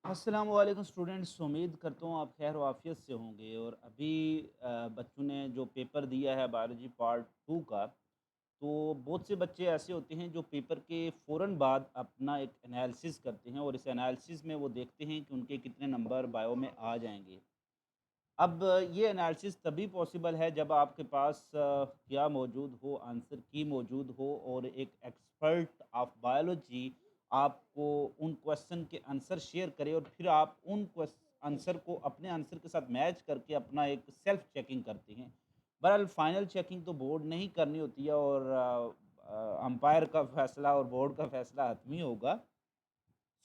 अस्सलाम वालेकुम स्टूडेंट्स। उम्मीद करता हूँ आप खैर वाफियत से होंगे। और अभी बच्चों ने जो पेपर दिया है बायोलॉजी पार्ट टू का, तो बहुत से बच्चे ऐसे होते हैं जो पेपर के फ़ौरन बाद अपना एक एनालिसिस करते हैं और इस एनालिसिस में वो देखते हैं कि उनके कितने नंबर बायो में आ जाएंगे। अब ये एनालिसिस तभी पॉसिबल है जब आपके पास क्या मौजूद हो, आंसर की मौजूद हो और एक एक्सपर्ट ऑफ बायोलॉजी आपको उन क्वेश्चन के आंसर शेयर करे और फिर आप उन आंसर को अपने आंसर के साथ मैच करके अपना एक सेल्फ चेकिंग करते हैं। बहरहाल फाइनल चेकिंग तो बोर्ड ने ही करनी होती है और अंपायर का फैसला और बोर्ड का फैसला हतमी होगा।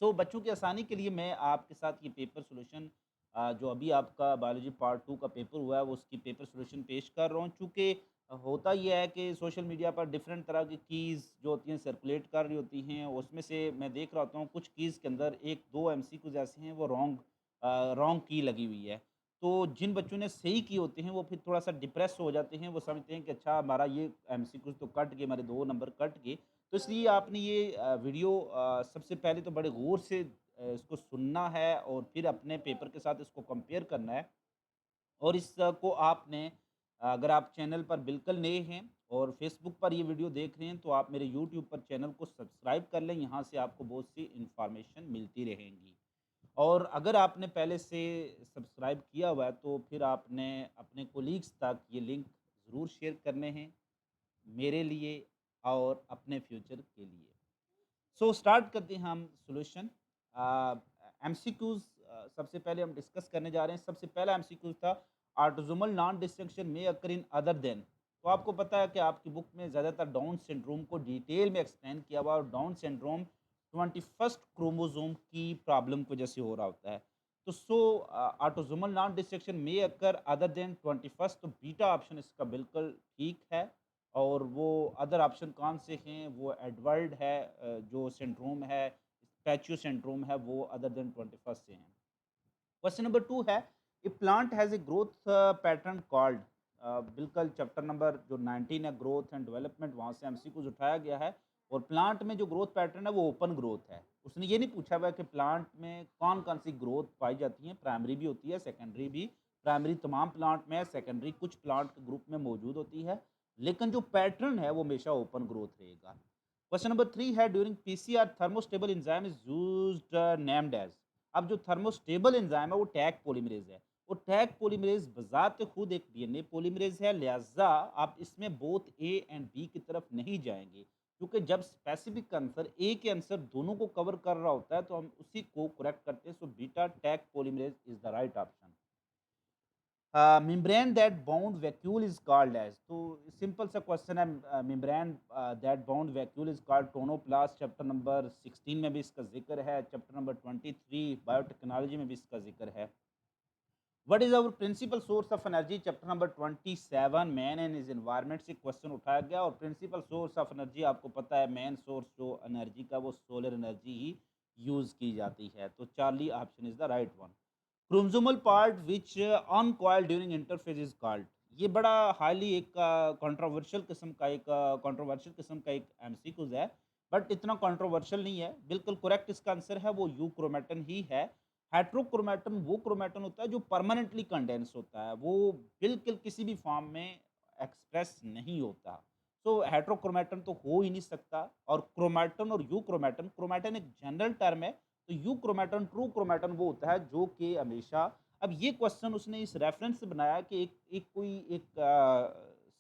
सो बच्चों की आसानी के लिए मैं आपके साथ ये पेपर सॉल्यूशन जो अभी आपका बायोलॉजी पार्ट टू का पेपर हुआ है वो उसकी पेपर सॉल्यूशन पेश कर रहा हूँ। चूँकि होता ये है कि सोशल मीडिया पर डिफरेंट तरह की कीज़ जो होती हैं सर्कुलेट कर रही होती हैं, उसमें से मैं देख रहा होता हूँ कुछ कीज़ के अंदर 1-2 एमसीक्यूज़ ऐसे हैं वो रॉन्ग की लगी हुई है। तो जिन बच्चों ने सही की होते हैं वो फिर थोड़ा-सा डिप्रेस हो जाते हैं, वो समझते हैं कि अच्छा हमारा ये एमसीक्यूज़ तो कट गए, हमारे 2 नंबर कट गए। तो इसलिए आपने ये वीडियो सबसे पहले तो बड़े गौर से इसको सुनना है और फिर अपने पेपर के साथ इसको कंपेयर करना है। और को आपने अगर आप चैनल पर बिल्कुल नए हैं और फेसबुक पर ये वीडियो देख रहे हैं तो आप मेरे यूट्यूब पर चैनल को सब्सक्राइब कर लें, यहाँ से आपको बहुत सी इन्फॉर्मेशन मिलती रहेंगी। और अगर आपने पहले से सब्सक्राइब किया हुआ है तो फिर आपने अपने कोलीग्स तक ये लिंक ज़रूर शेयर करने हैं, मेरे लिए और अपने फ्यूचर के लिए। सो स्टार्ट करते हैं हम सॉल्यूशन। एमसीक्यूज़ सबसे पहले हम डिस्कस करने जा रहे हैं। सबसे पहला एमसीक्यूज़ था ऑटोसोमल नॉन डिस्टिंक्शन में अकर इन अदर देन। तो आपको पता है कि आपकी बुक में ज़्यादातर डाउन सिंड्रोम को डिटेल में एक्सप्लेन किया हुआ है और डाउन सिंड्रोम 21st क्रोमोसोम की प्रॉब्लम की वजह से हो रहा होता है। तो ऑटोसोमल नॉन डिस्टिंक्शन में अकर अदर देन 21st, तो बीटा ऑप्शन इसका बिल्कुल ठीक है। और वो अदर ऑप्शन कौन से हैं, वो एडवर्ड है जो सिंड्रोम है, स्टैच्यू सिंड्रोम है, वो अदर देन 21st से हैं। क्वेश्चन नंबर 2 है, a plant has a growth pattern called. बिल्कुल चैप्टर नंबर जो 19 है ग्रोथ एंड डेवलपमेंट, वहाँ से एमसीक्यूज उठाया गया है। और प्लांट में जो ग्रोथ पैटर्न है वो ओपन ग्रोथ है। उसने ये नहीं पूछा हुआ है कि प्लांट में कौन-कौन सी ग्रोथ पाई जाती है, प्राइमरी भी होती है, सेकेंडरी भी। प्राइमरी तमाम प्लांट में है, सेकेंडरी कुछ प्लांट के ग्रुप में मौजूद होती है, लेकिन जो पैटर्न है वो हमेशा ओपन ग्रोथ रहेगा। क्वेश्चन नंबर 3 है, during PCR thermostable enzyme is used named as. अब जो थर्मोस्टेबल एंजाइम है वो टैग पॉलीमरेज है। वो टैग पॉलीमरेज बजाते खुद एक डीएनए पॉलीमरेज है, लिहाजा आप इसमें बोथ ए एंड बी की तरफ नहीं जाएंगे, क्योंकि जब स्पेसिफिक आंसर ए के आंसर दोनों को कवर कर रहा होता है तो हम उसी को करेक्ट करते हैं। So beta Taq polymerase is the right option. Membrane that bound vacuole is called as. तो सिंपल सा क्वेश्चन है, membrane that bound vacuole is called tonoplast. Chapter number 16 में भी इसका जिक्र है, चैप्टर नंबर 23 बायोटेक्नोलॉजी में भी इसका जिक्र है। What is our principal source of energy, chapter number 27 man and his environment से क्वेश्चन उठाया गया। और प्रिंसिपल सोर्स ऑफ एनर्जी आपको पता है, मेन सोर्स जो एनर्जी का वो सोलर एनर्जी ही यूज की जाती है। तो Charlie option is the right one. Chromosomal part which uncoiled during interphase is called. ये बड़ा हाईली एक कंट्रोवर्शियल किस्म का एक एमसीक्यूज है, बट इतना कंट्रोवर्शियल नहीं है। बिल्कुल करेक्ट इसका आंसर है वो यू क्रोमेटन ही है। हेट्रोक्रोमेटन वो क्रोमेटन होता है जो परमानेंटली कंडेंस होता है, वो बिल्कुल किसी भी फॉर्म में एक्सप्रेस नहीं होता। सो हेट्रोक्रोमेटन तो हो ही नहीं सकता। और क्रोमेटन और यू क्रोमेटन, क्रोमेटन एक जनरल टर्म है। तो यू क्रोमेटन, ट्रू क्रोमेटन वो होता है जो कि हमेशा। अब ये क्वेश्चन उसने इस रेफरेंस से बनाया कि एक एक कोई एक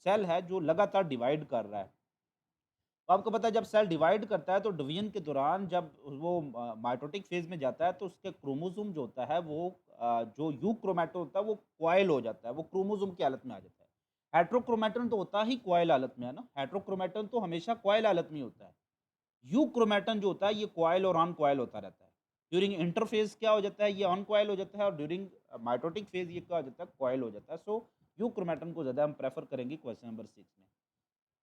सेल है जो लगातार डिवाइड कर रहा है। तो आपको पता है जब सेल डिवाइड करता है तो डिवीजन के दौरान जब वो माइटोटिक फेज में जाता है तो उसके क्रोमोसोम जो होता है वो जो यू क्रोमेटो होता है वो कॉइल हो जाता है, वो क्रोमोसोम की हालत में आ जाता है। हेट्रोक्रोमेटन तो होता ही कॉइल हालत में है ना, हेट्रोक्रोमेटन तो हमेशा कॉइल हालत में ही होता है। यू क्रोमेटन जो होता है ये कॉइल और अनकॉइल होता रहता है। ड्यूरिंग इंटरफेज क्या हो जाता है, ये अनकॉइल हो जाता है, और ड्यूरिंग माइटोटिक फेज ये क्या हो जाता है, कॉइल हो जाता है। सो यू क्रोमेटन को ज्यादा हम प्रेफर करेंगे क्वेश्चन नंबर 6 में।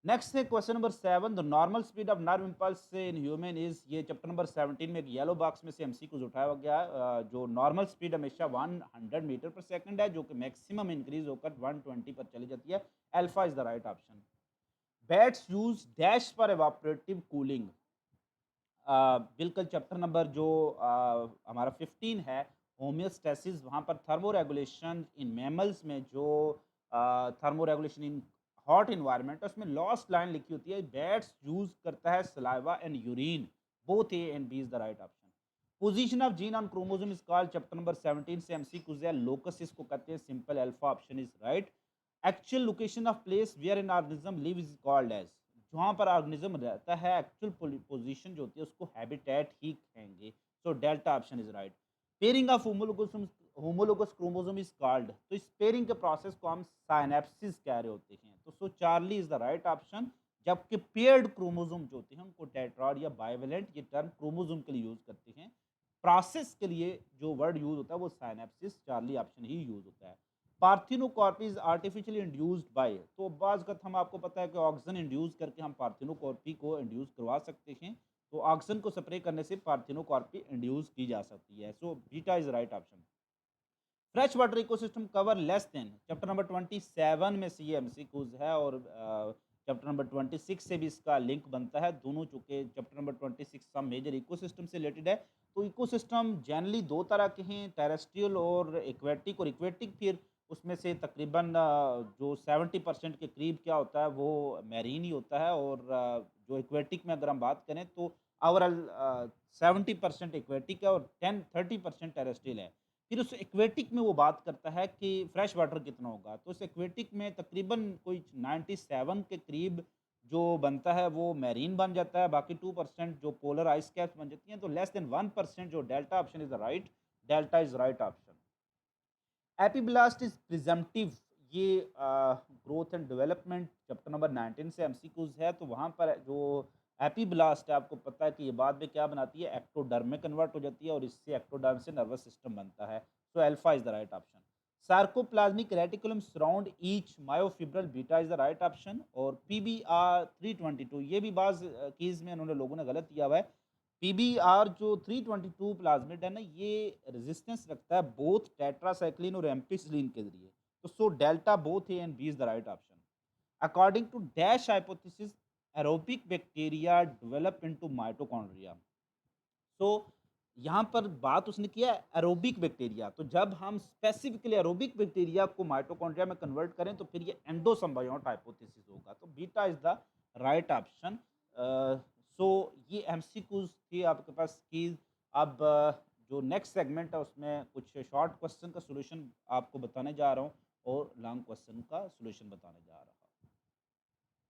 नेक्स्ट है question number 7, the normal speed of nerve impulse in human is. ये चैप्टर नंबर 17 में एक येलो बॉक्स में से एमसीक्यूज उठाया गया है। जो नॉर्मल स्पीड हमेशा 100 मीटर पर सेकंड है, जो कि मैक्सिमम इंक्रीज होकर 120 पर चली जाती है। Alpha is the right option. Bats use dash for evaporative cooling. बिल्कुल चैप्टर नंबर जो हमारा 15 है होमियोस्टैसिस, वहाँ पर थर्मो रेगुलेशन इन मैमल्स में जो thermo regulation in hot environment है, उसमें लास्ट लाइन लिखी होती है, बैट्स यूज करता है saliva and urine, both A and B is the right option. Position of gene on chromosome is called, chapter number 17 से एमसीक्यूज है, लोकस इसको कहते हैं, simple alpha option is right. Actual location of place where an organism live is called as, जहाँ पर organism रहता है actual position जो होती है उसको हैबिटेट ही कहेंगे, so delta option is right. Pairing of homologous chromosome is called, तो इस पेयरिंग के प्रोसेस को हम साइनेप्सिस कह रहे होते हैं, तो so Charlie is the right option. जबकि पेयर्ड क्रोमोसोम जो होते हैं उनको टेट्राड या बाइवेलेंट, ये टर्म क्रोमोसोम के लिए यूज करते हैं। प्रोसेस के लिए जो वर्ड यूज होता है वो साइनेप्सिस, चार्ली ऑप्शन ही यूज होता है। पार्थिनोकॉर्पी इज आर्टिफिशियली इंड्यूस्ड बाय, तो बाज़ हम आपको पता है कि ऑक्सीजन इंड्यूस करके हम पार्थिनोकॉर्पी को इंड्यूस करवा सकते हैं, तो ऑक्सीजन को स्प्रे करने से पार्थिनोकॉर्पी इंड्यूस की जा सकती है, so beta is right option. Fresh water ecosystem cover less than, chapter number 27 में से ये एमसीक्यूज है, और चैप्टर नंबर 26 से भी इसका लिंक बनता है, दोनों चूंकि चैप्टर नंबर 26 सब मेजर इकोसिस्टम से रिलेटेड है। तो इकोसिस्टम जनरली दो तरह के हैं, टेरेस्ट्रियल और एक्वेटिक, और एक्वेटिक फिर उसमें से तकरीबन जो 70% के करीब क्या होता है वो मैरीन ही होता है, और जो एक्वेटिक में अगर हम बात करें तो ओवरऑल 70% एक्वेटिक है और 10-30% टेरेस्ट्रियल है। फिर उस एक्वेटिक में वो बात करता है कि फ्रेश वाटर कितना होगा, तो उस एक्वेटिक में तकरीबन कोई 97 के करीब जो बनता है वो मैरीन बन जाता है, बाकी 2% जो पोलर आइस कैप्स बन जाती हैं, तो लेस देन 1% जो delta option is the right, delta is right option. Epiblast is presumptive, ये growth and development chapter number 19 से एमसीक्यूज है, तो वहाँ पर जो एपिब्लास्ट है आपको पता है कि ये बाद में क्या बनाती है, एक्टोडर्म में कन्वर्ट हो जाती है, और इससे एक्टोडर्म से नर्वस सिस्टम बनता है, so alpha is the right option. Sarcoplasmic reticulum surround each myofibril, beta is the right option. और पीबीआर 322, ये भी बाज कीज में उन्होंने लोगों ने गलत किया हुआ है। पीबीआर जो 322 प्लाज्मिड है ना, ये रेजिस्टेंस रखता है बोथ टेट्रासाइक्लिन और एम्पिसिलिन के जरिए, तो so delta both A and B is the right option. According to dash hypothesis aerobic bacteria develop into mitochondria, तो यहाँ पर बात उसने किया एरोबिक बैक्टीरिया, तो जब हम स्पेसिफिकली एरोबिक बैक्टीरिया को माइटोकॉन्ड्रिया में कन्वर्ट करें तो फिर ये एंडोसिम्बायोट हाइपोथेसिस होगा, तो beta is the right option. So ये एमसीक्यूज थी आपके पास की। अब जो नेक्स्ट सेगमेंट है उसमें कुछ शॉर्ट क्वेश्चन का सॉल्यूशन आपको बताने जा रहा हूँ और लॉन्ग क्वेश्चन का सॉल्यूशन बताने जा रहा हूँ।